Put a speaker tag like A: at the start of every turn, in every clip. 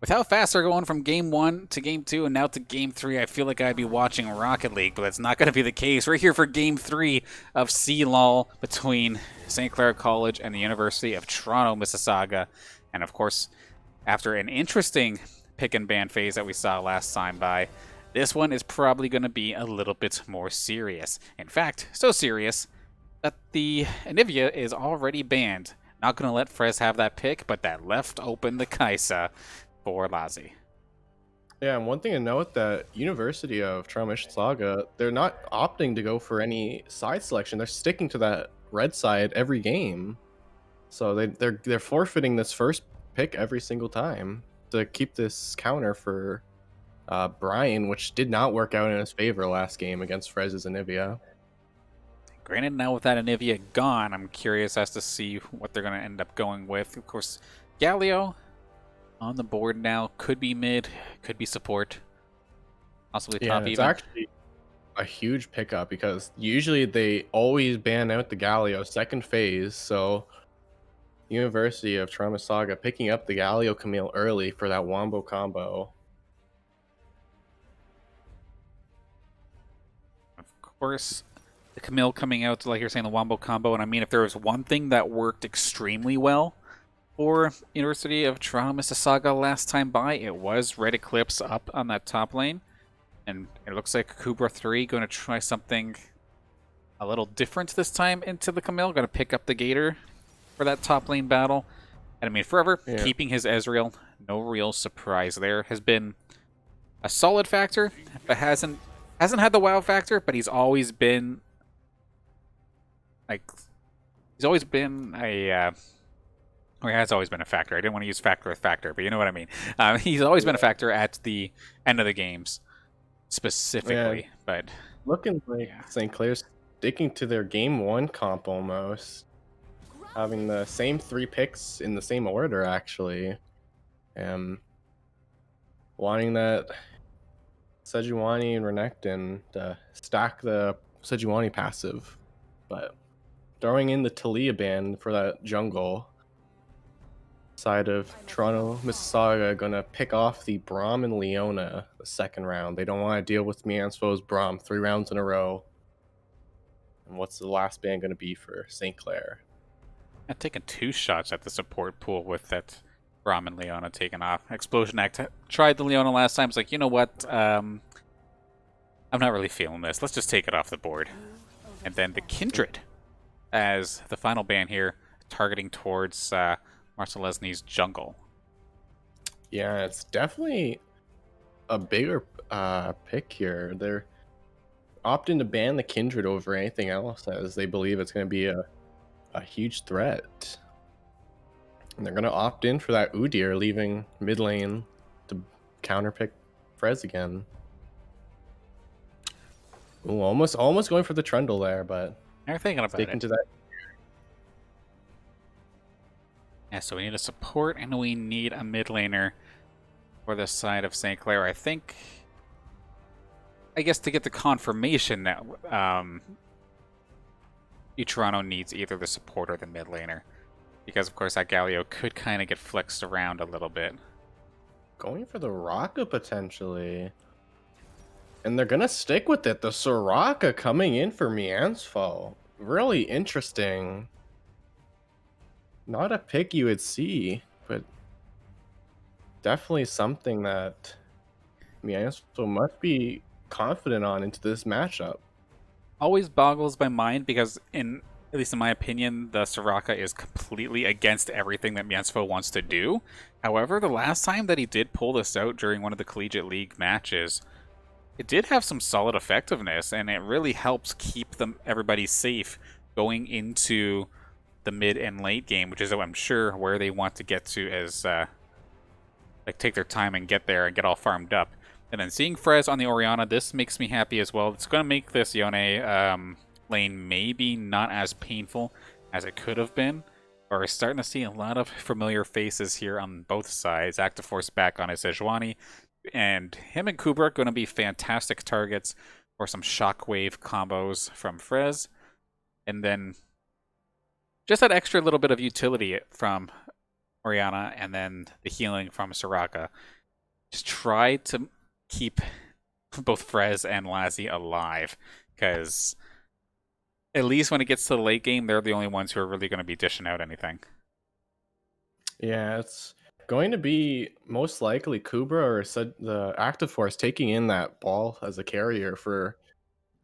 A: With how fast they're going from Game 1 to Game 2 and now to Game 3, I feel like I'd be watching Rocket League, but that's not going to be the case. We're here for Game 3 of cLoL between St. Clair College and the University of Toronto, Mississauga. And of course, after an interesting pick and ban phase that we saw last time by, this one is probably going to be a little bit more serious. In fact, so serious that the Anivia is already banned. Not going to let Frez have that pick, but that left open the Kaisa for Lazi.
B: Yeah, and one thing to note that University of Mississauga, they're not opting to go for any side selection. They're sticking to that red side every game. So they're forfeiting this first pick every single time to keep this counter for Brian, which did not work out in his favor last game against Frez's Anivia.
A: Granted, now with that Anivia gone, I'm curious as to see what they're going to end up going with. Of course, Galio on the board now. Could be mid, could be support. Possibly top
B: It's
A: even.
B: actually a huge pickup because usually they always ban out the Galio second phase. So University of Mississauga picking up the Galio Camille early for that Wombo combo.
A: Of course, the Camille coming out, like you're saying, the Wombo combo. And I mean, if there was one thing that worked extremely well for University of Toronto Mississauga last time by, it was Red Eclipse up on that top lane. And it looks like Kubra 3 going to try something a little different this time into the Camille. Going to pick up the Gator for that top lane battle. And I mean, forever, keeping his Ezreal, no real surprise there. Has been a solid factor, but hasn't had the wow factor, but he's always been like, he's always been a or he has always been a factor. I didn't want to use factor with factor, but you know what I mean. He's always been a factor at the end of the games, specifically. But
B: looking like St. Clair's sticking to their game one comp almost, having the same 3 picks in the same order actually, wanting that Sejuani and Renekton to stack the Sejuani passive, but throwing in the Talia ban for that jungle. Side of Toronto Mississauga gonna pick off the Braum and Leona the second round. They don't want to deal with Miansfo's Braum 3 rounds in a row. And what's the last ban gonna be for St. Clair?
A: I've taken 2 shots at the support pool with that Braum and Leona taken off. Explosion Act tried the Leona last time. It's like, you know what? I'm not really feeling this. Let's just take it off the board. And then the Kindred as the final ban here, targeting towards Marcelesny's jungle.
B: Yeah, it's definitely a bigger pick here. They're opting to ban the Kindred over anything else as they believe it's going to be a huge threat. And they're going to opt in for that Udyr, leaving mid lane to counterpick Frez again. Ooh, almost going for the Trundle there, but
A: they're thinking about it.
B: To that.
A: Yeah, so we need a support and we need a mid laner for the side of St. Clair. I guess to get the confirmation that Toronto needs either the support or the mid laner. Because, of course, that Galio could kind of get flexed around a little bit.
B: Going for the Raka, potentially. And they're going to stick with it. The Soraka coming in for Miansfo. Really interesting. Not a pick you would see, but definitely something that Miansfo must be confident on into this matchup.
A: Always boggles my mind because, at least in my opinion, the Soraka is completely against everything that Miansfo wants to do. However, the last time that he did pull this out during one of the Collegiate League matches, it did have some solid effectiveness, and it really helps keep everybody safe going into the mid and late game, which is, I'm sure, where they want to get to as like take their time and get there and get all farmed up. And then seeing Frez on the Orianna, this makes me happy as well. It's going to make this Yone lane maybe not as painful as it could have been. But we're starting to see a lot of familiar faces here on both sides. Active Force back on his Sejuani, and him and Kubra are going to be fantastic targets for some shockwave combos from Frez. And then just that extra little bit of utility from Oriana, and then the healing from Soraka. Just try to keep both Frez and Lassie alive, because at least when it gets to the late game, they're the only ones who are really going to be dishing out anything.
B: Yeah, it's going to be most likely Kubra or the Active Force taking in that ball as a carrier for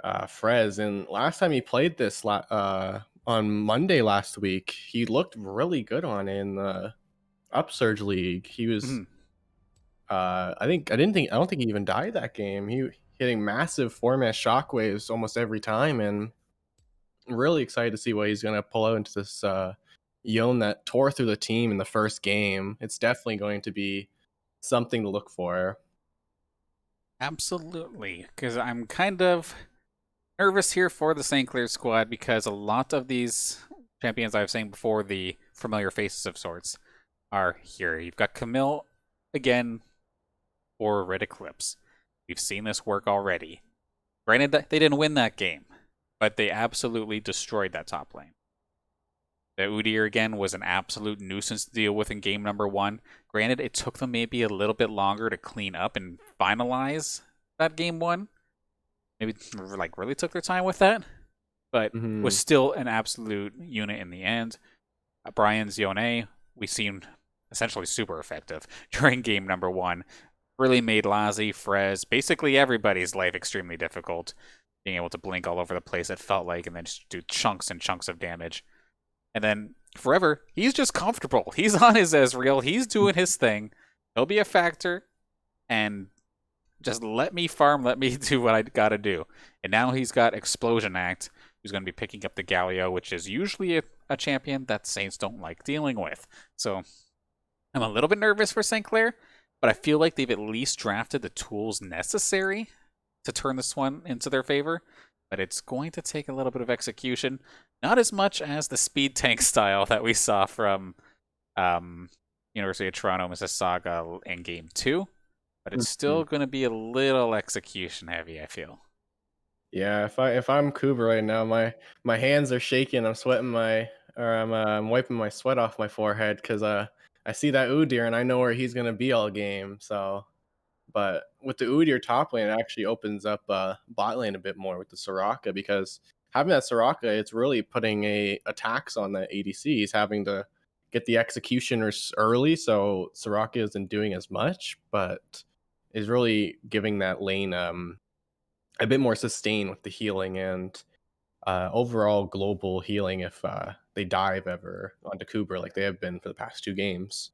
B: Frez. And last time he played this on Monday last week, he looked really good on it in the Upsurge League. He was,
A: Mhm.
B: I don't think he even died that game. He hitting massive format shockwaves almost every time, and really excited to see what he's going to pull out into this Yone that tore through the team in the first game. It's definitely going to be something to look for.
A: Absolutely, because I'm kind of nervous here for the St. Clair squad, because a lot of these champions I was saying before, the familiar faces of sorts, are here. You've got Camille again or Red Eclipse. We've seen this work already. Granted that they didn't win that game, but they absolutely destroyed that top lane. The Udyr again was an absolute nuisance to deal with in game number 1. Granted, it took them maybe a little bit longer to clean up and finalize that game 1. Maybe like really took their time with that, but was still an absolute unit in the end. Brian's Yone, we seemed essentially super effective during game number 1. Really made Lassie, Frez, basically everybody's life extremely difficult. Being able to blink all over the place, it felt like, and then just do chunks and chunks of damage. And then Forever, he's just comfortable. He's on his Ezreal. He's doing his thing. He'll be a factor, and just let me farm, let me do what I gotta do. And now he's got Explosion Act, who's going to be picking up the Galio, which is usually a champion that Saints don't like dealing with. So I'm a little bit nervous for St. Clair, but I feel like they've at least drafted the tools necessary to turn this one into their favor. But it's going to take a little bit of execution. Not as much as the speed tank style that we saw from University of Toronto, Mississauga in Game 2. But it's still going to be a little execution heavy, I feel.
B: Yeah, if I'm Kuba right now, my hands are shaking. I'm wiping my sweat off my forehead because I see that Udyr and I know where he's gonna be all game. So, but with the Udyr top lane, it actually opens up bot lane a bit more with the Soraka, because having that Soraka, it's really putting a tax on the ADC. He's having to get the executioners early, so Soraka isn't doing as much, but is really giving that lane a bit more sustain with the healing and overall global healing if they dive ever onto Cooper like they have been for the past 2 games.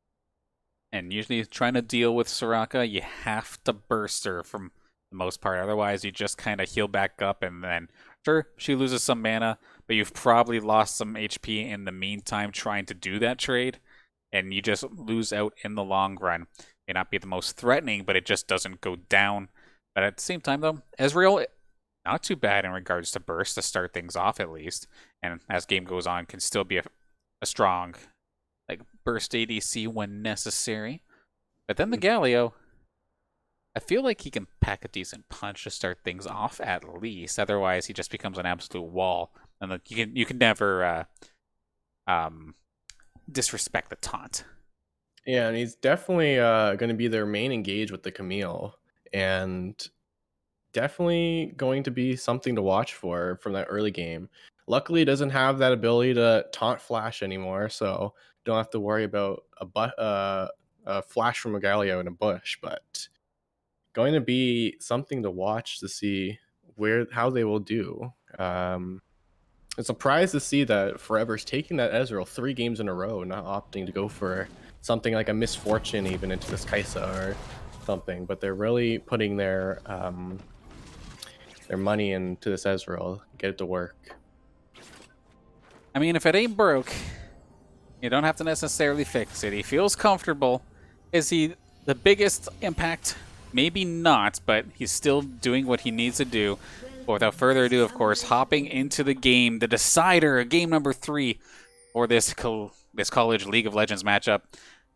A: And usually trying to deal with Soraka, you have to burst her from the most part. Otherwise, you just kind of heal back up, and then, sure, she loses some mana, but you've probably lost some HP in the meantime trying to do that trade, and you just lose out in the long run. May not be the most threatening, but it just doesn't go down. But at the same time, though, Ezreal, not too bad in regards to burst to start things off at least. And as game goes on, can still be a strong like burst ADC when necessary. But then the Galio, I feel like he can pack a decent punch to start things off at least. Otherwise, he just becomes an absolute wall, and you can never disrespect the taunt.
B: Yeah, and he's definitely going to be their main engage with the Camille, and definitely going to be something to watch for from that early game. Luckily, it doesn't have that ability to taunt flash anymore, so don't have to worry about a flash from a Galio in a bush. But going to be something to watch to see how they will do. I'm surprised to see that Forever's taking that Ezreal 3 games in a row, not opting to go for something like a Misfortune even into this Kaisa or something. But they're really putting their money into this Ezreal, get it to work.
A: I mean, if it ain't broke, you don't have to necessarily fix it. He feels comfortable. Is he the biggest impact? Maybe not, but he's still doing what he needs to do. But without further ado, of course, hopping into the game, the decider, game number 3 for this college League of Legends matchup.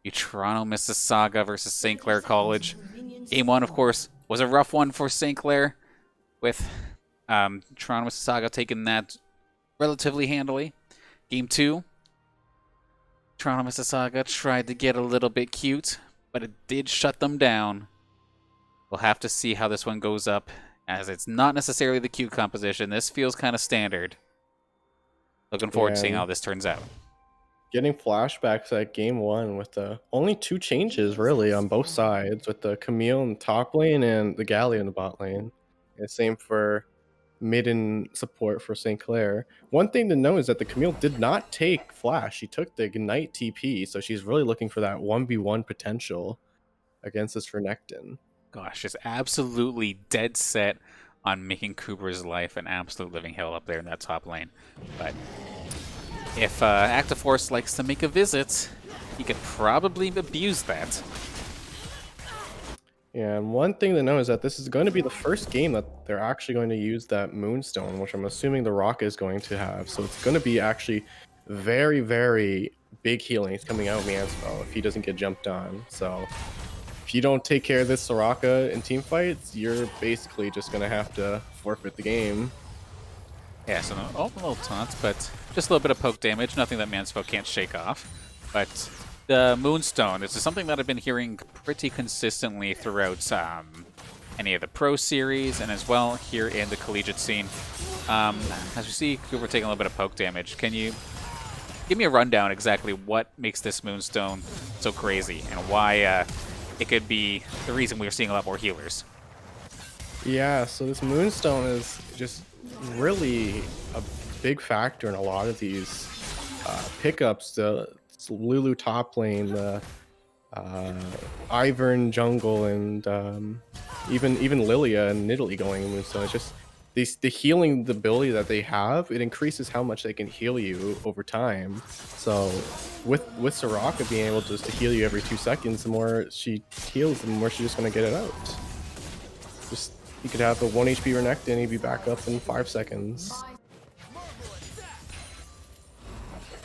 A: The Toronto Mississauga versus St. Clair College. Game 1, of course, was a rough one for St. Clair, with Toronto Mississauga taking that relatively handily. Game 2, Toronto Mississauga tried to get a little bit cute, but it did shut them down. We'll have to see how this one goes up, as it's not necessarily the cute composition. This feels kind of standard. Looking forward to seeing how this turns out.
B: Getting flashbacks at game 1 with the only 2 changes really on both sides, with the Camille in the top lane and the Galio in the bot lane. And same for mid and support for St. Clair. One thing to know is that the Camille did not take flash. She took the Ignite TP, so she's really looking for that 1v1 potential against this Renekton.
A: Gosh, just absolutely dead set on making Kubra's life an absolute living hell up there in that top lane. But if Active Force likes to make a visit, he could probably abuse that.
B: Yeah, and one thing to know is that this is going to be the first game that they're actually going to use that Moonstone, which I'm assuming the Rock is going to have. So it's going to be actually very, very big healing coming out of Mansfell if he doesn't get jumped on. So if you don't take care of this Soraka in team fights, you're basically just going to have to forfeit the game.
A: Yeah, so a little taunt, but just a little bit of poke damage, nothing that Mansfell can't shake off. But the Moonstone, this is something that I've been hearing pretty consistently throughout any of the Pro Series, and as well here in the collegiate scene. As you see, we're taking a little bit of poke damage. Can you give me a rundown exactly what makes this Moonstone so crazy, and why it could be the reason we're seeing a lot more healers?
B: Yeah, so this Moonstone is just really a big factor in a lot of these pickups. The Lulu top lane, the Ivern jungle, and even Lilia and Nidalee going Moonstone. It's just the healing ability that they have. It increases how much they can heal you over time. So with Soraka being able just to heal you every 2 seconds, the more she heals, the more she's just gonna get it out. Just you could have a 1 HP Renekton, he'd be back up in 5 seconds.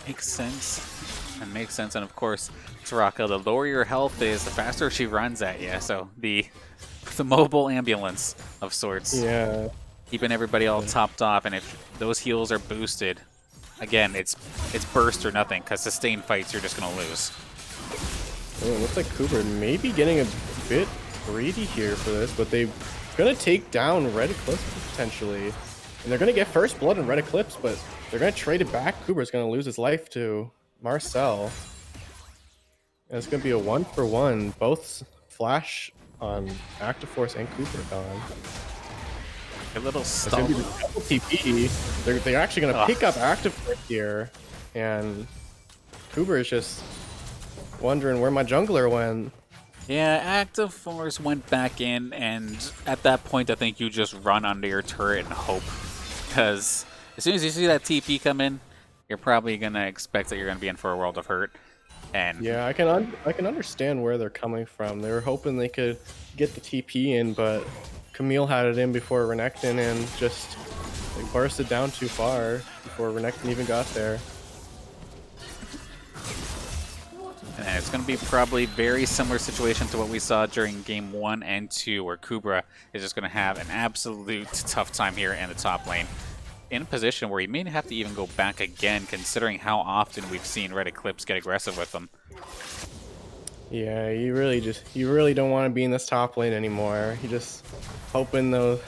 A: Makes sense. That makes sense, and of course, Soraka, the lower your health is, the faster she runs at you. So the mobile ambulance of sorts.
B: Yeah.
A: Keeping everybody all topped off, and if those heals are boosted, again, it's burst or nothing, because sustained fights you're just gonna lose.
B: Oh, it looks like Cooper may be getting a bit greedy here for this, but they're gonna take down Red Eclipse potentially. And they're gonna get first blood on Red Eclipse, but they're gonna trade it back. Cooper's gonna lose his life to Marcel. And it's gonna be a 1-for-1. Both flash on Active Force and Cooper gone.
A: A little
B: It's gonna be the double TP. They're actually gonna pick up Active Force here, and Cooper is just wondering where my jungler went.
A: Yeah, Active Force went back in, and at that point, I think you just run under your turret and hope. Because as soon as you see that TP come in, you're probably going to expect that you're going to be in for a world of hurt. And
B: yeah, I can understand where they're coming from. They were hoping they could get the TP in, but Camille had it in before Renekton, and just they bursted down too far before Renekton even got there.
A: And it's going to be probably very similar situation to what we saw during game 1 and 2, where Kubra is just going to have an absolute tough time here in the top lane, in a position where he may have to even go back again, considering how often we've seen Red Eclipse get aggressive with them.
B: Yeah, you really don't want to be in this top lane anymore. You just hoping though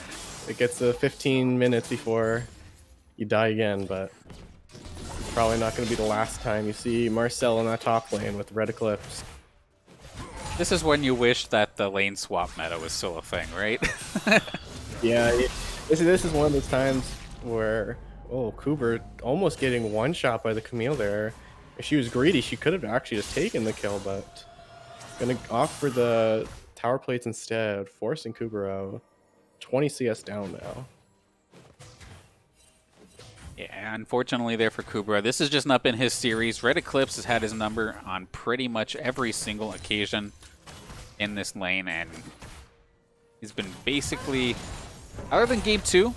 B: it gets to 15 minutes before you die again, but probably not going to be the last time you see Marcel in that top lane with Red Eclipse.
A: This is when you wish that the lane swap meta was still a thing, right?
B: Yeah, this is one of those times where, oh, Cooper almost getting one shot by the Camille there. If she was greedy, she could have actually just taken the kill, but gonna opt for the tower plates instead, forcing Cooper out. 20 CS down now.
A: Yeah, unfortunately there for Kubra. This has just not been his series. Red Eclipse has had his number on pretty much every single occasion in this lane, and he's been basically, other than game 2,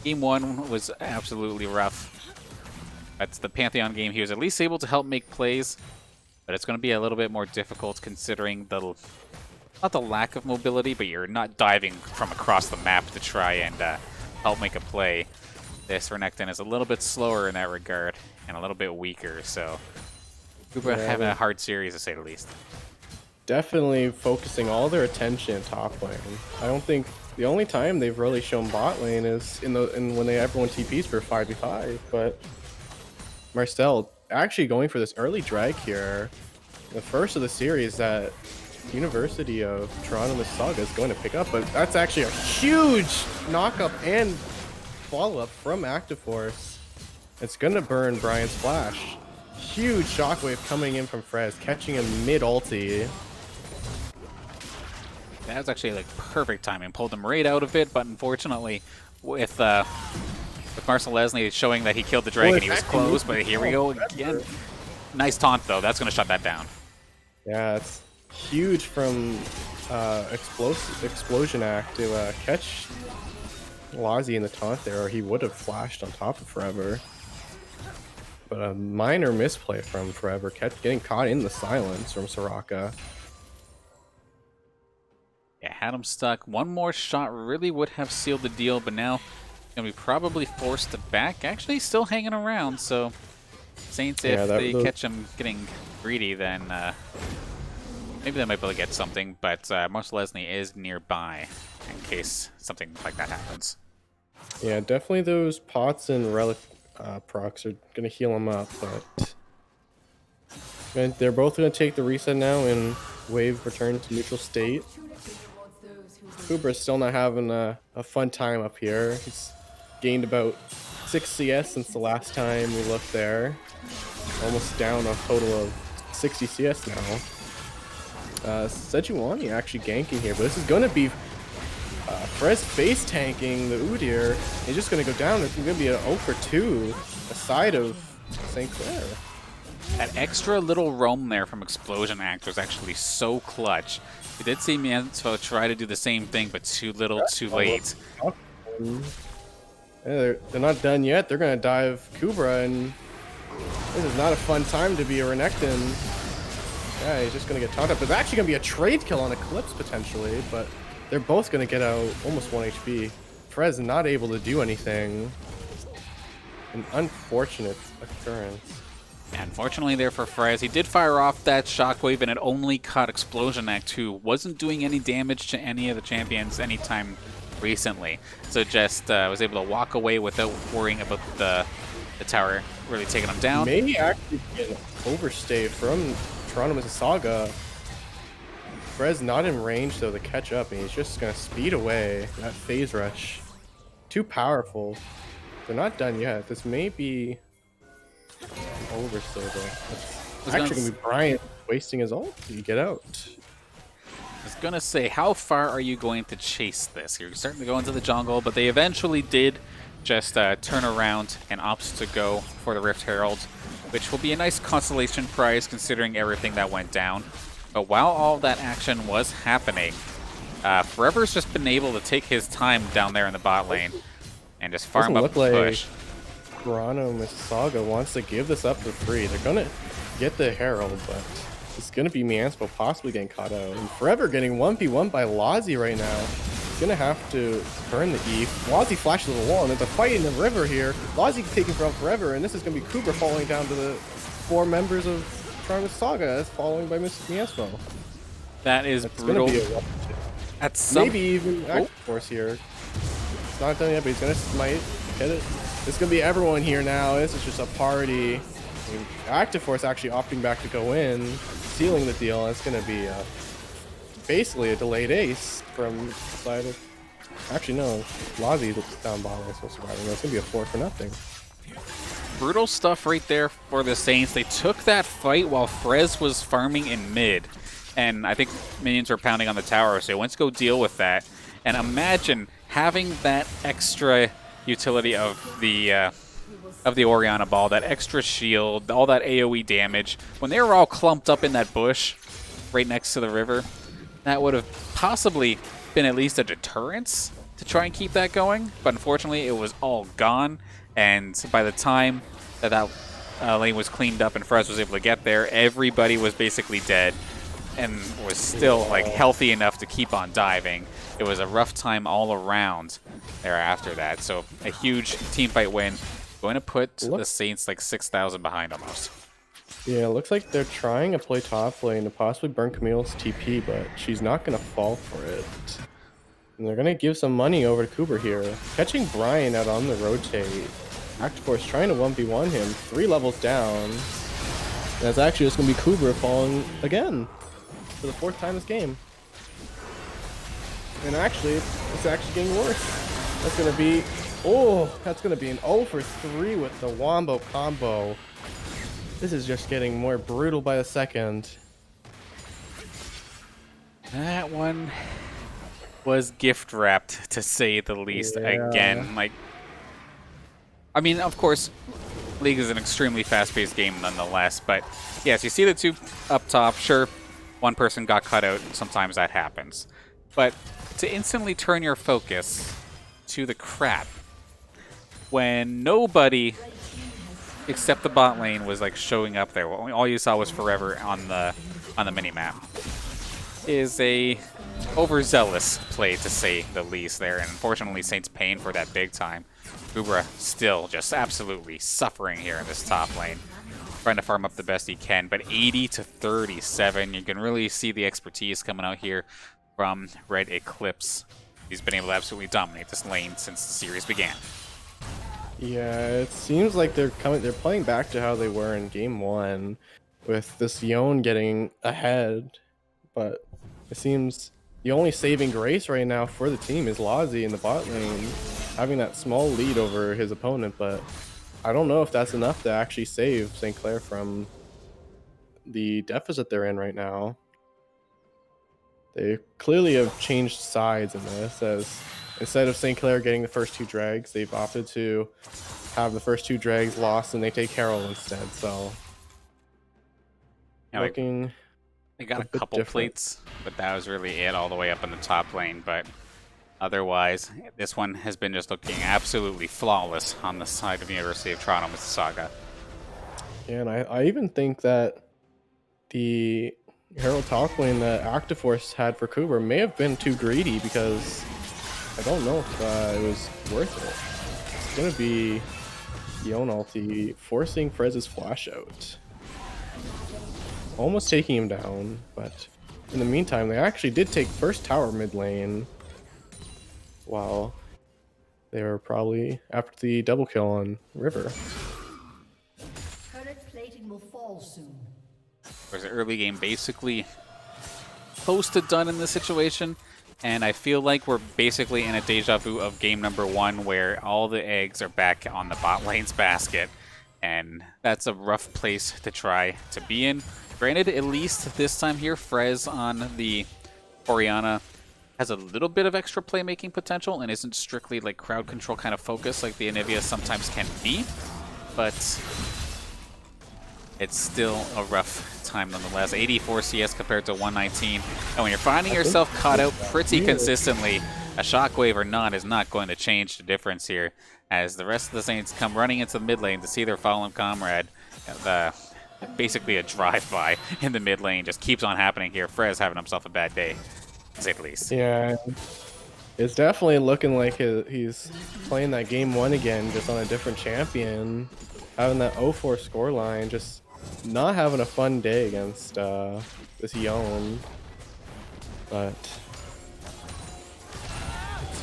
A: game 1 was absolutely rough. That's the Pantheon game. He was at least able to help make plays, but it's going to be a little bit more difficult considering the, not the lack of mobility, but you're not diving from across the map to try and help make a play. This Renekton is a little bit slower in that regard, and a little bit weaker, so Cooper
B: Yeah,
A: having a hard series, to say the least.
B: definitely focusing all their attention top lane. I don't think the only time they've really shown bot lane is in when everyone TPs for 5v5. But Marcel actually going for this early drag here, the first of the series that University of Toronto Mississauga is going to pick up. But that's actually a huge knock-up and follow-up from Active Force. It's gonna burn Brian's flash. Huge shockwave coming in from Frez, catching him mid-ulti.
A: That was actually like perfect timing. Pulled him right out of it, but unfortunately, with Marcel Leslie showing that he killed the dragon, he was close. But here we go again. Nice taunt though. That's gonna shut that down.
B: Yeah, it's huge from Explosion Act to catch Lazi in the taunt there, or he would have flashed on top of Forever. But a minor misplay from Forever, kept getting caught in the silence from Soraka.
A: Yeah, had him stuck. One more shot really would have sealed the deal, but now gonna be probably forced to back. Actually, still hanging around. So Saints, if they catch him getting greedy, then maybe they might be able to get something. But Marcel Leslie is nearby in case something like that happens.
B: Yeah, definitely those pots and relic procs are gonna heal him up, but they're both gonna take the reset now and wave return to neutral state. Cooper's still not having a fun time up here. He's gained about 6 CS since the last time we looked there. Almost down a total of 60 CS now. Sejuani actually ganking here, but this is going to be Frez face tanking the Udyr. He's just going to go down. It's going to be an 0 for 2 aside of St. Clair.
A: That extra little roam there from Explosion Act was actually so clutch. We did see Mienzo try to do the same thing, but too little, too late.
B: Yeah, they're not done yet. They're going to dive Kubra, and this is not a fun time to be a Renekton. Yeah, he's just going to get taunted up. There's actually going to be a trade kill on Eclipse, potentially, but they're both going to get out almost 1 HP. Frez not able to do anything. An unfortunate occurrence.
A: Yeah, unfortunately there for Frez, he did fire off that shockwave and it only caught Explosion Act, who wasn't doing any damage to any of the champions anytime recently. So just was able to walk away without worrying about the tower really taking him down.
B: Maybe actually get an overstay from Toronto Mississauga. Frez not in range though to catch up, and he's just going to speed away that phase rush. Too powerful. They're not done yet. This may be overstay though. It's actually going to be Brian wasting his ult. You get out.
A: I was going to say, how far are you going to chase this? You're starting to go into the jungle, but they eventually did just turn around and opt to go for the Rift Herald, which will be a nice consolation prize considering everything that went down. But while all that action was happening, Forever's just been able to take his time down there in the bot lane and just farm up the push.
B: Toronto Mississauga wants to give this up for free. They're going to get the Herald, but it's going to be Mianspo possibly getting caught out. And Forever getting 1v1 by Lazi right now. He's going to have to burn the E. Lazi flashes the wall, and there's a fight in the river here. Lazi taking from Forever, and this is going to be Cooper falling down to the 4 members of Toronto Mississauga, following by Mianspo.
A: That is brutal.
B: That's maybe even Active Force here. It's not done yet, but he's going to smite. Hit it. It's going to be everyone here now. This is just a party. I mean, Active Force actually opting back to go in, sealing the deal. It's going to be basically a delayed ace from the side of... Actually, no. Lazi down bottom is still surviving. It's going to be a 4 for nothing.
A: Brutal stuff right there for the Saints. They took that fight while Frez was farming in mid. And I think minions were pounding on the tower, so let's go deal with that. And imagine having that extra utility of the Orianna ball, that extra shield, all that AoE damage. When they were all clumped up in that bush right next to the river, that would have possibly been at least a deterrence to try and keep that going. But unfortunately, it was all gone. And by the time that lane was cleaned up and Frez was able to get there, everybody was basically dead and was still like healthy enough to keep on diving. It was a rough time all around there after that. So a huge team fight win. Going to put the Saints like 6,000 behind almost.
B: Yeah, it looks like they're trying to play top lane to possibly burn Camille's TP, but she's not gonna fall for it. And they're gonna give some money over to Cooper here. Catching Brian out on the rotate. Actiforce trying to 1v1 him, 3 levels down. And that's actually just gonna be Cooper falling again for the 4th time this game. And actually, it's actually getting worse. That's gonna be, that's gonna be an 0 for 3 with the Wombo combo. This is just getting more brutal by the second.
A: That one was gift wrapped, to say the least.
B: Yeah.
A: Again, like, I mean, of course, League is an extremely fast-paced game nonetheless, but yes, you see the two up top. Sure, one person got cut out, and sometimes that happens. But to instantly turn your focus to the crap when nobody except the bot lane was like showing up there, all you saw was Forever on the minimap, is a overzealous play, to say the least there. And unfortunately, Saint's paying for that big time. Ubra still just absolutely suffering here in this top lane, trying to farm up the best he can. But 80 to 37, you can really see the expertise coming out here from Red Eclipse. He's been able to absolutely dominate this lane since the series began.
B: Yeah, it seems like they're playing back to how they were in game 1, with this Yone getting ahead. But it seems the only saving grace right now for the team is Lazi in the bot lane, having that small lead over his opponent. But I don't know if that's enough to actually save St. Clair from the deficit they're in right now. They clearly have changed sides in this, as instead of St. Clair getting the first 2 drags, they've opted to have the first 2 drags lost and they take Herald instead. So
A: Yeah,
B: looking,
A: they got a couple plates, but that was really it all the way up in the top lane. But otherwise, this one has been just looking absolutely flawless on the side of the University of Toronto Mississauga.
B: Yeah, and I even think that the Herald top lane that Actiforce had for Cooper may have been too greedy, because I don't know if it was worth it. It's going to be Yone ulti forcing Frez's flash out. Almost taking him down, but in the meantime, they actually did take first tower mid lane. While they were probably after the double kill on River.
C: Turret plating will fall soon.
A: There's an early game basically close to done in this situation, and I feel like we're basically in a deja vu of game number 1, where all the eggs are back on the bot lane's basket, and that's a rough place to try to be in. Granted, at least this time here, Frez on the Orianna has a little bit of extra playmaking potential and isn't strictly like crowd control kind of focus like the Anivia sometimes can be, but it's still a rough time nonetheless. 84 CS compared to 119, and when you're finding yourself caught out pretty consistently, a shockwave or not is not going to change the difference here, as the rest of the Saints come running into the mid lane to see their fallen comrade. Basically a drive-by in the mid lane just keeps on happening here. Frez having himself a bad day, to say the least.
B: Yeah, it's definitely looking like he's playing that game 1 again, just on a different champion. Having that 0-4 scoreline, just not having a fun day against this Yone. But it's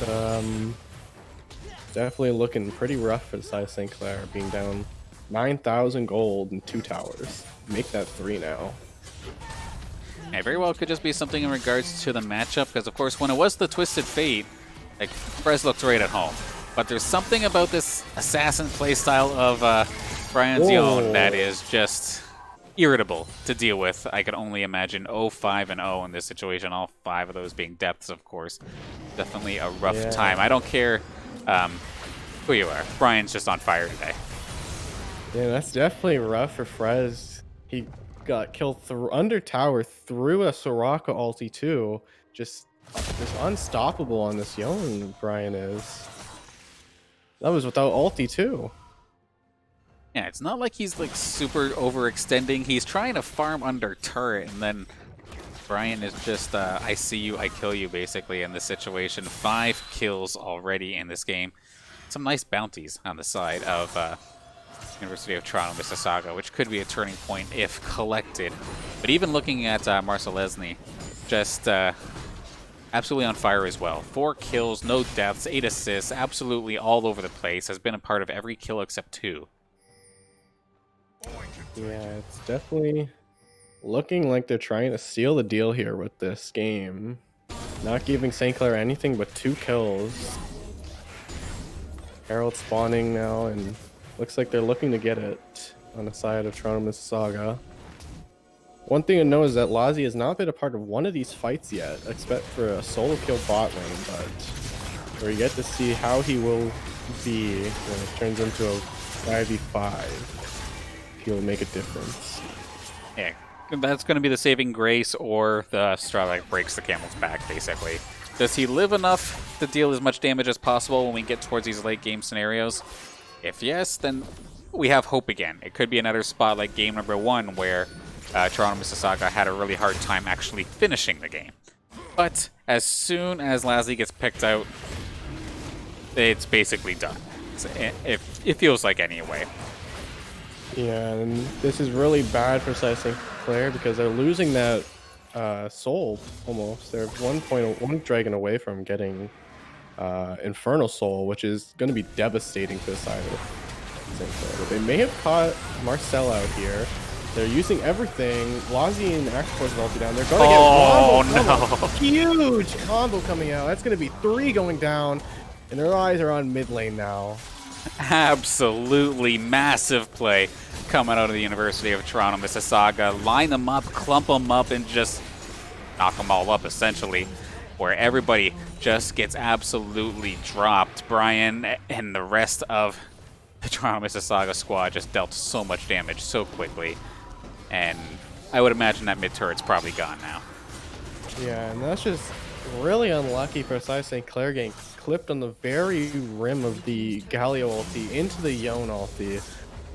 B: definitely looking pretty rough for the side of St. Clair, being down 9,000 gold and 2 towers. Make that 3 now.
A: It very well could just be something in regards to the matchup, because of course when it was the Twisted Fate, like, Frez looked right at home. But there's something about this assassin playstyle of Brian's Yone that is just irritable to deal with. I could only imagine 0-5 and 0 in this situation, all 5 of those being depths, of course. Definitely a rough time. I don't care who you are. Brian's just on fire today.
B: Yeah, that's definitely rough for Frez. He got killed under tower through a Soraka ulti too. Just unstoppable on this Yone, Brian is. That was without ulti too.
A: Yeah, it's not like he's like super overextending. He's trying to farm under turret, and then Brian is just I see you, I kill you basically in this situation. 5 kills already in this game. Some nice bounties on the side of University of Toronto, Mississauga, which could be a turning point if collected. But even looking at Marcel Lesney, just absolutely on fire as well. 4 kills, no deaths, 8 assists, absolutely all over the place. Has been a part of every kill except 2.
B: Yeah, it's definitely looking like they're trying to seal the deal here with this game. Not giving St. Clair anything but 2 kills. Herald spawning now, and looks like they're looking to get it on the side of Toronto Mississauga. One thing to know is that Lazi has not been a part of one of these fights yet, except for a solo kill bot lane, but we get to see how he will be when it turns into a 5v5. If he'll make a difference.
A: Yeah, that's going to be the saving grace, or the straw that breaks the camel's back, basically. Does he live enough to deal as much damage as possible when we get towards these late game scenarios? If yes, then we have hope again. It could be another spot like game number 1 where Toronto Mississauga had a really hard time actually finishing the game. But as soon as Lazi gets picked out, it's basically done. It feels like anyway.
B: Yeah, and this is really bad for St. Clair because they're losing that soul almost. They're 1 dragon away from getting Infernal Soul, which is going to be devastating for the side of St. Clair. But they may have caught Marcel out here. They're using everything. Lazi and Axforce is ulti down. They're going to get a combo. Huge combo coming out. That's going to be 3 going down, and their eyes are on mid lane now.
A: Absolutely massive play coming out of the University of Toronto Mississauga. Line them up, clump them up, and just knock them all up, essentially, where everybody just gets absolutely dropped. Brian and the rest of the Toronto Mississauga squad just dealt so much damage so quickly, and I would imagine that mid turret's probably gone now.
B: Yeah, and that's just really unlucky for St. Clair getting clipped on the very rim of the Galio ulti into the Yone ulti.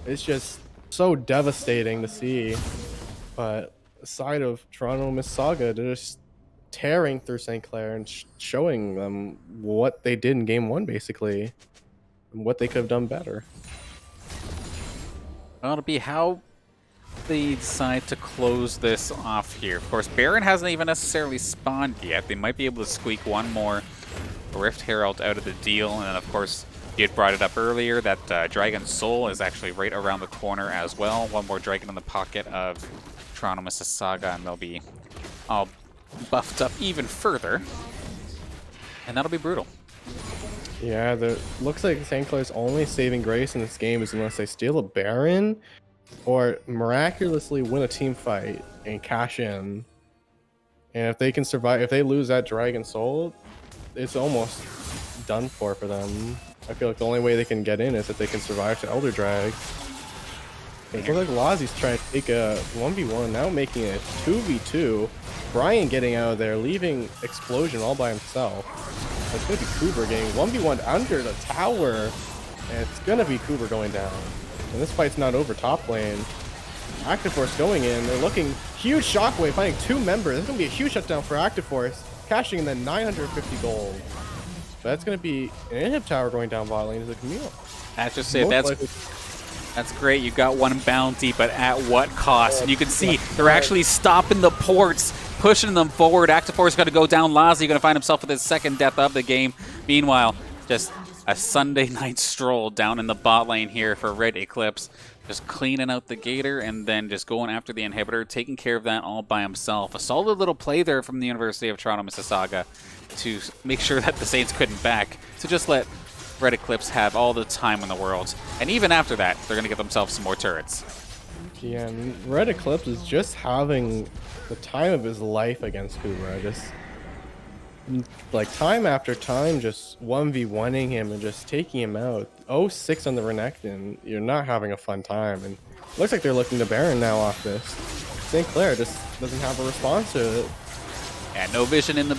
B: It's just so devastating to see. But the side of Toronto Mississauga, they're just tearing through St. Clair and showing them what they did in game 1, basically, and what they could have done better.
A: Well, it'll be how they decide to close this off here. Of course, Baron hasn't even necessarily spawned yet. They might be able to squeak one more Rift Herald out of the deal. And then, of course, you had brought it up earlier that Dragon Soul is actually right around the corner as well. One more Dragon in the pocket of Toronto Mississauga, and they'll be all buffed up even further. And that'll be brutal.
B: Yeah, looks like St. Clair's only saving grace in this game is unless they steal a Baron or miraculously win a team fight and cash in. And if they can survive, if they lose that Dragon Soul, it's almost done for them. I feel like the only way they can get in is if they can survive to Elder Drag. It looks like Lazi's trying to take a 1v1, now making it a 2v2. Brian getting out of there, leaving Explosion all by himself. It's going to be Cooper getting 1v1 under the tower, and it's going to be Cooper going down. And this fight's not over top lane. Active Force going in, they're looking huge shockwave, finding 2 members. It's going to be a huge shutdown for Active Force, cashing in then 950 gold. But that's going to be an inhib tower going down bot lane to the Camille.
A: That's just it. That's great. You got 1 bounty, but at what cost? And you can see they're actually stopping the ports, pushing them forward. Active Force got to go down. Lazi going to find himself with his 2nd death of the game. Meanwhile, just a Sunday night stroll down in the bot lane here for Red Eclipse. Just cleaning out the Gator and then just going after the inhibitor, taking care of that all by himself. A solid little play there from the University of Toronto Mississauga to make sure that the Saints couldn't back. So just let Red Eclipse have all the time in the world. And even after that, they're going to give themselves some more turrets.
B: Yeah, and Red Eclipse is just having the time of his life against Kubra. Just like time after time, just 1v1ing him and just taking him out. 0-6 on the Renekton. You're not having a fun time. And it looks like they're looking to Baron now off this. St. Clair just doesn't have a response to it.
A: Yeah, no vision in the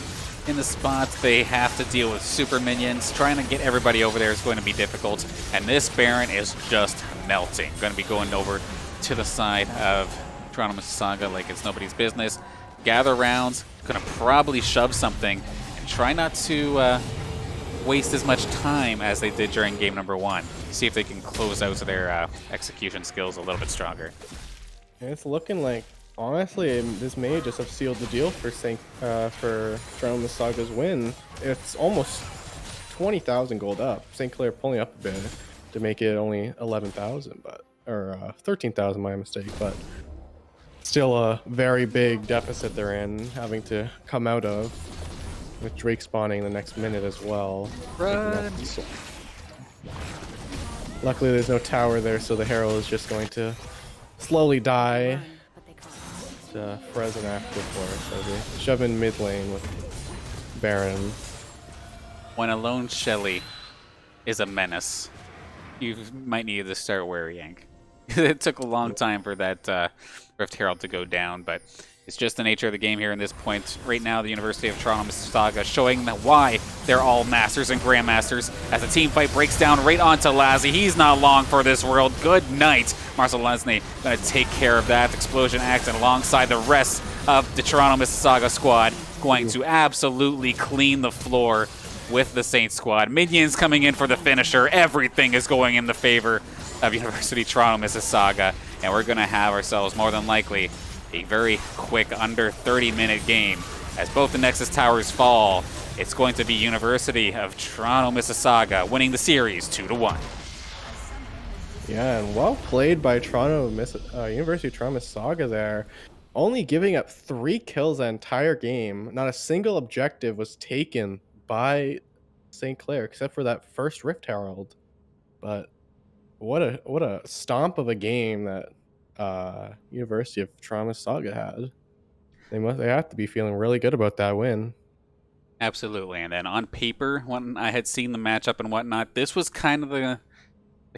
A: spots. They have to deal with super minions. Trying to get everybody over there is going to be difficult. And this Baron is just melting. Going to be going over to the side of Toronto Mississauga like it's nobody's business. Gather rounds. Going to probably shove something and try not to waste as much time as they did during game number 1. See if they can close out their execution skills a little bit stronger.
B: It's looking like, honestly, this may just have sealed the deal for for Toronto Mississauga's win. It's almost 20,000 gold up. St. Clair pulling up a bit to make it only 11,000, or 13,000, my mistake. But still a very big deficit they're in, having to come out of, with Drake spawning the next minute as well.
A: Run.
B: Luckily, there's no tower there, so the Herald is just going to slowly die. Frez inactive for us, so they shove in mid lane with Baron.
A: When a lone Shelly is a menace, you might need to start worrying. It took a long time for that Rift Herald to go down, but it's just the nature of the game here in this point. Right now, the University of Toronto Mississauga showing why they're all Masters and Grandmasters as the team fight breaks down right onto Lazzy. He's not long for this world. Good night. Marcel Lesney going to take care of that explosion act, and alongside the rest of the Toronto Mississauga squad, going to absolutely clean the floor with the Saints squad. Minions coming in for the finisher. Everything is going in the favor of University Toronto Mississauga, and we're going to have ourselves more than likely a very quick under 30-minute game. As both the Nexus towers fall, it's going to be University of Toronto Mississauga winning the series 2-1.
B: Yeah, and well played by University of Toronto Mississauga there. Only giving up 3 kills the entire game. Not a single objective was taken by St. Clair except for that first Rift Herald. But what a stomp of a game that University of Toronto Mississauga had. They have to be feeling really good about that win.
A: Absolutely. And then on paper, when I had seen the matchup and whatnot, this was kind of the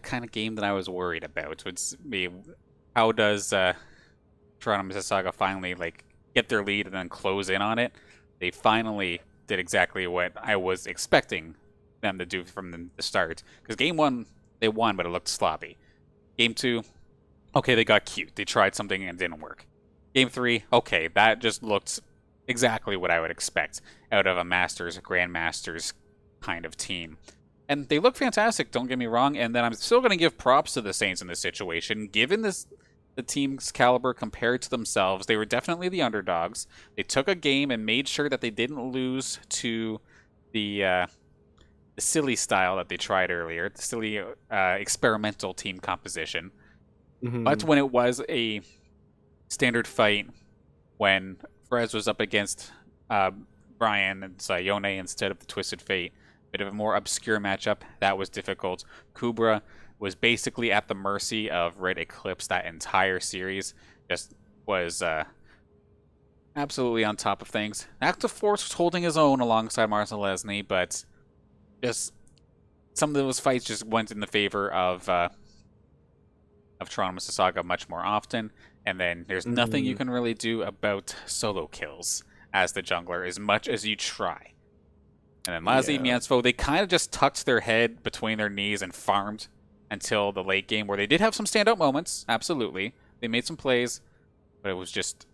A: kind of game that I was worried about. It's how does Toronto Mississauga finally get their lead and then close in on it? They finally did exactly what I was expecting them to do from the start. Because game 1, they won, but it looked sloppy. Game 2, okay, they got cute. They tried something and it didn't work. Game 3, okay, that just looked exactly what I would expect out of a Masters, Grandmasters kind of team. And they look fantastic, don't get me wrong, and then I'm still going to give props to the Saints in this situation. Given the team's caliber compared to themselves, they were definitely the underdogs. They took a game and made sure that they didn't lose to the silly style that they tried earlier, the silly experimental team composition.
B: Mm-hmm.
A: But when it was a standard fight, when Frez was up against Brian and Sayone instead of the Twisted Fate, bit of a more obscure matchup, that was difficult. Kubra was basically at the mercy of Red Eclipse that entire series. Just was absolutely on top of things. Active Force was holding his own alongside Marcel Lesney, but just some of those fights just went in the favor of Toronto Mississauga much more often. And then there's nothing you can really do about solo kills as the jungler, as much as you try. And then Lazzy, Miansfo, they kind of just tucked their head between their knees and farmed until the late game, where they did have some standout moments, absolutely. They made some plays, but it was just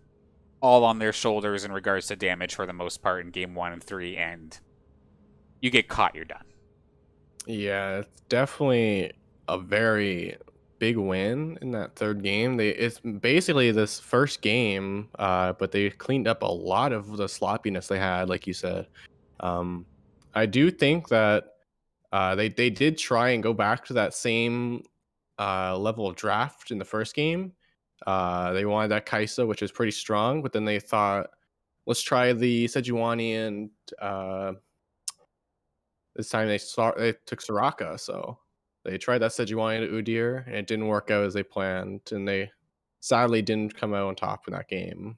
A: all on their shoulders in regards to damage for the most part in game 1 and 3, and you get caught, you're done.
B: Yeah, it's definitely a very big win in that third game. It's basically this first game, but they cleaned up a lot of the sloppiness they had, like you said. I do think that they did try and go back to that same level of draft in the first game. They wanted that Kaisa, which is pretty strong, but then they thought, let's try the Sejuani, and this time they took Soraka. So they tried that Sejuani to Udyr, and it didn't work out as they planned, and they sadly didn't come out on top in that game.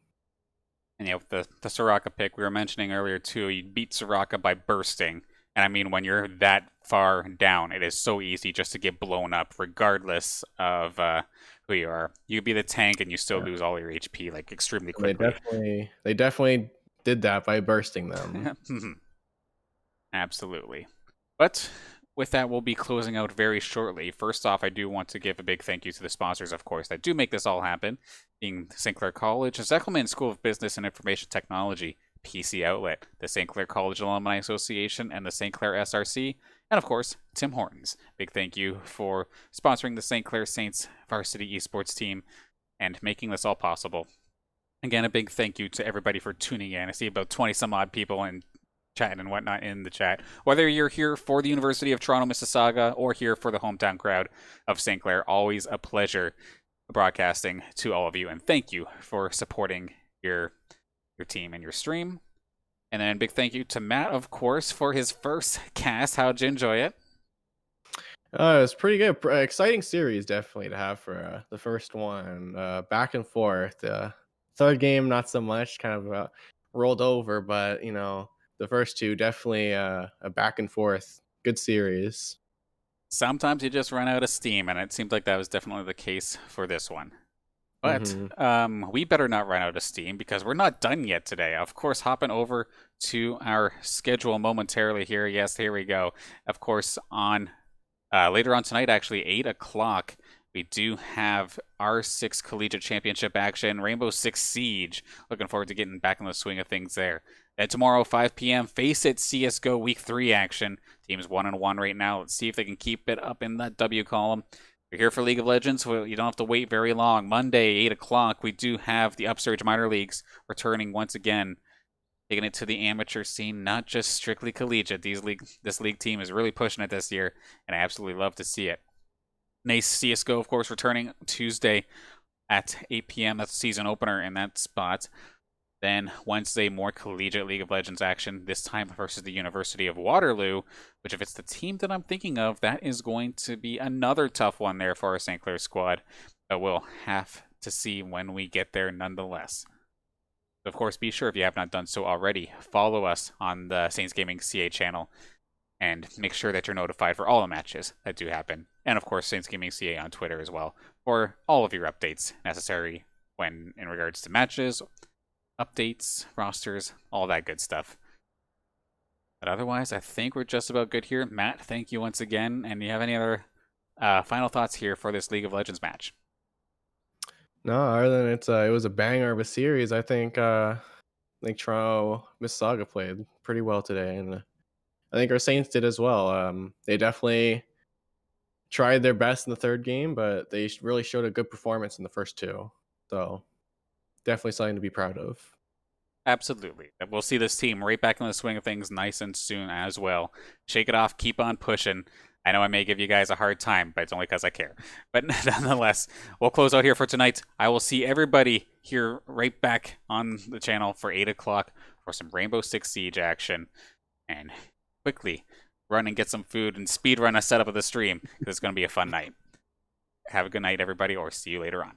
A: And with the Soraka pick, we were mentioning earlier too, you beat Soraka by bursting. And I mean, when you're that far down, it is so easy just to get blown up, regardless of who you are. You be the tank, and you still lose all your HP extremely quickly.
B: They definitely did that by bursting them.
A: Absolutely. But with that, we'll be closing out very shortly. First off, I do want to give a big thank you to the sponsors, of course, that do make this all happen, being St. Clair College, Zechelman School of Business and Information Technology, PC Outlet, the St. Clair College Alumni Association, and the St. Clair SRC, and of course, Tim Hortons. Big thank you for sponsoring the St. Clair Saints varsity esports team and making this all possible. Again, a big thank you to everybody for tuning in. I see about 20 some odd people in chat and whatnot in the chat. Whether you're here for the University of Toronto, Mississauga, or here for the hometown crowd of St. Clair, always a pleasure broadcasting to all of you. And thank you for supporting your team and your stream. And then big thank you to Matt, of course, for his first cast. How'd you enjoy it?
B: It was pretty good. Exciting series, definitely, to have for the first one. Back and forth. Third game, not so much. Kind of rolled over, but the first two definitely a back and forth. Good series.
A: Sometimes you just run out of steam, and it seems like that was definitely the case for this one. But we better not run out of steam because we're not done yet today. Of course, hopping over to our schedule momentarily here. Yes, here we go. Of course, on later on tonight, actually, 8 o'clock, we do have R6 Collegiate Championship action, Rainbow Six Siege. Looking forward to getting back in the swing of things there. And tomorrow, 5 p.m., Face It CSGO Week 3 action. Team's 1-1 right now. Let's see if they can keep it up in that W column. If you're here for League of Legends, well, you don't have to wait very long. Monday, 8 o'clock, we do have the Upsurge Minor Leagues returning once again, taking it to the amateur scene, not just strictly collegiate. This league team is really pushing it this year, and I absolutely love to see it. Nice CSGO, of course, returning Tuesday at 8 p.m. That's the season opener in that spot. Then Wednesday, more collegiate League of Legends action, this time versus the University of Waterloo, which if it's the team that I'm thinking of, that is going to be another tough one there for our St. Clair squad. But we'll have to see when we get there nonetheless. Of course, be sure, if you have not done so already, follow us on the Saints Gaming CA channel and make sure that you're notified for all the matches that do happen. And of course, Saints Gaming CA on Twitter as well for all of your updates necessary when in regards to matches, updates, rosters, all that good stuff. But otherwise, I think we're just about good here. Matt, thank you once again. And do you have any other final thoughts here for this League of Legends match?
B: No, other than it was a banger of a series. I think Toronto Mississauga played pretty well today, and I think our Saints did as well. They definitely tried their best in the third game, but they really showed a good performance in the first two. So definitely something to be proud of.
A: Absolutely. We'll see this team right back in the swing of things nice and soon as well. Shake it off, keep on pushing. I know I may give you guys a hard time, but it's only because I care. But nonetheless, we'll close out here for tonight. I will see everybody here right back on the channel for 8 o'clock for some Rainbow Six Siege action. And quickly run and get some food and speed run a setup of the stream because it's going to be a fun night. Have a good night, everybody, or see you later on.